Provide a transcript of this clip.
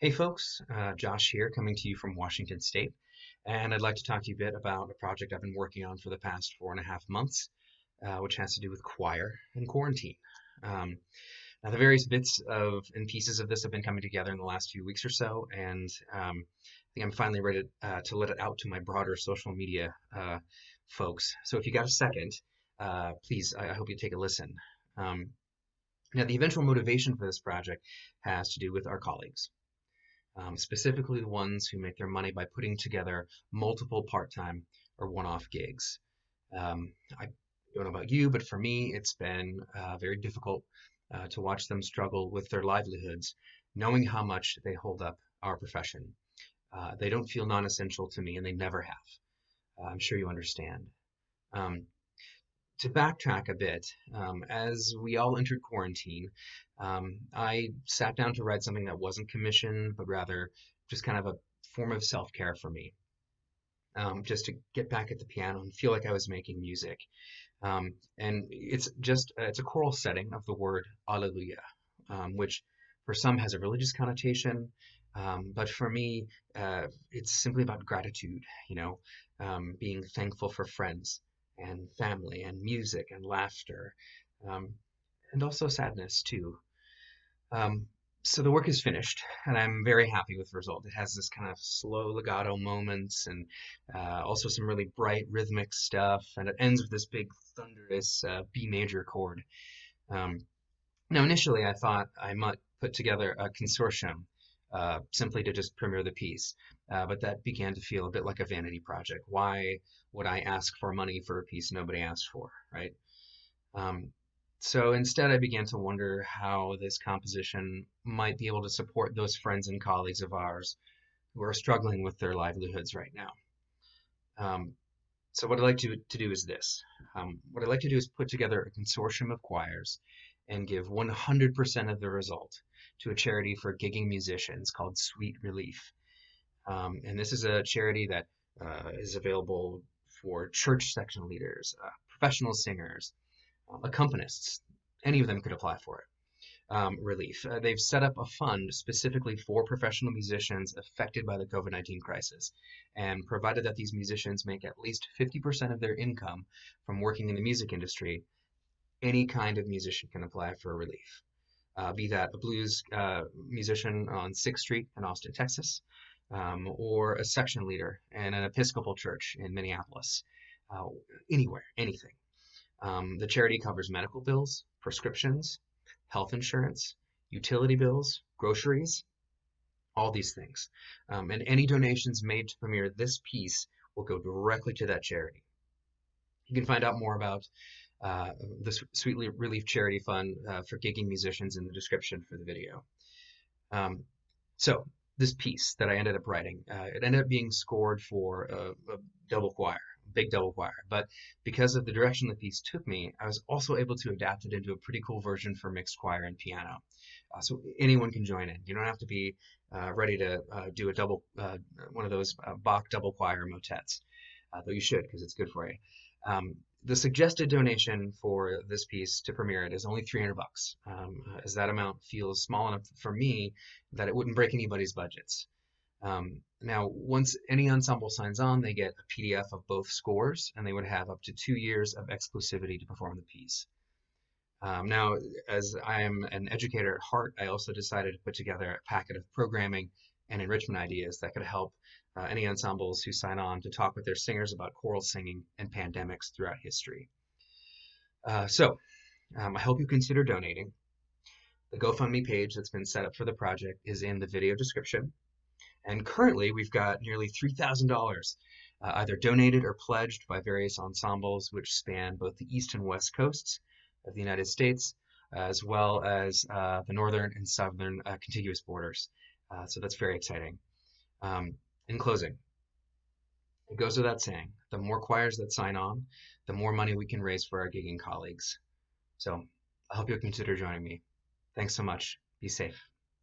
Hey folks, Josh here coming to you from Washington State, and I'd like to talk to you a bit about a project I've been working on for the past 4.5 months, which has to do with choir and quarantine. Um, Now, the various bits of and pieces of this have been coming together in the last few weeks or so, and I think I'm finally ready to let it out to my broader social media folks. So if you got a second, please, I hope you take a listen. Um, Now, the eventual motivation for this project has to do with our colleagues, specifically the ones who make their money by putting together multiple part-time or one-off gigs. I don't know about you, but for me, it's been very difficult to watch them struggle with their livelihoods, knowing how much they hold up our profession. They don't feel non-essential to me, and they never have. I'm sure you understand. Um, to backtrack a bit, as we all entered quarantine, I sat down to write something that wasn't commissioned, but rather just kind of a form of self-care for me, just to get back at the piano and feel like I was making music. And it's a choral setting of the word Alleluia, which for some has a religious connotation, but for me, it's simply about gratitude, being thankful for friends and family and music and laughter, um, and also sadness too. Um, so the work is finished, and I'm very happy with the result. It has this kind of slow legato moments and also some really bright rhythmic stuff, and it ends with this big thunderous B major chord. Um, Now, initially, I thought I might put together a consortium simply to just premiere the piece, but that began to feel a bit like a vanity project. Why would I ask for money for a piece nobody asked for, right? Um, so instead, I began to wonder how this composition might be able to support those friends and colleagues of ours who are struggling with their livelihoods right now. Um, so what I'd like to do is this. What I'd like to do is put together a consortium of choirs and give 100% of the result to a charity for gigging musicians called Sweet Relief. And this is a charity that is available for church section leaders, professional singers, accompanists. Any of them could apply for it. Relief. They've set up a fund specifically for professional musicians affected by the COVID-19 crisis. And provided that these musicians make at least 50% of their income from working in the music industry, any kind of musician can apply for relief. Be that a blues musician on 6th Street in Austin, Texas, or a section leader in an Episcopal church in Minneapolis. Uh, Anywhere, anything. The charity covers medical bills, prescriptions, health insurance, utility bills, groceries, all these things. And any donations made to premiere this piece will go directly to that charity. You can find out more about uh, the Sweet Relief Charity Fund for gigging musicians in the description for the video. Um, so this piece that I ended up writing, it ended up being scored for a double choir, big double choir. But because of the direction the piece took me, I was also able to adapt it into a pretty cool version for mixed choir and piano. So anyone can join in. You don't have to be ready to do a one of those Bach double choir motets, though you should because it's good for you. Um, the suggested donation for this piece to premiere it is only $300, as that amount feels small enough for me that it wouldn't break anybody's budgets. Now, once any ensemble signs on, they get a PDF of both scores, and they would have up to 2 years of exclusivity to perform the piece. Now, as I am an educator at heart, I also decided to put together a packet of programming and enrichment ideas that could help any ensembles who sign on to talk with their singers about choral singing and pandemics throughout history. I hope you consider donating. The GoFundMe page that's been set up for the project is in the video description. And currently, we've got nearly $3,000 either donated or pledged by various ensembles which span both the east and west coasts of the United States, as well as the northern and southern contiguous borders. So that's very exciting. In closing, it goes without saying, the more choirs that sign on, the more money we can raise for our gigging colleagues. So I hope you'll consider joining me. Thanks so much. Be safe.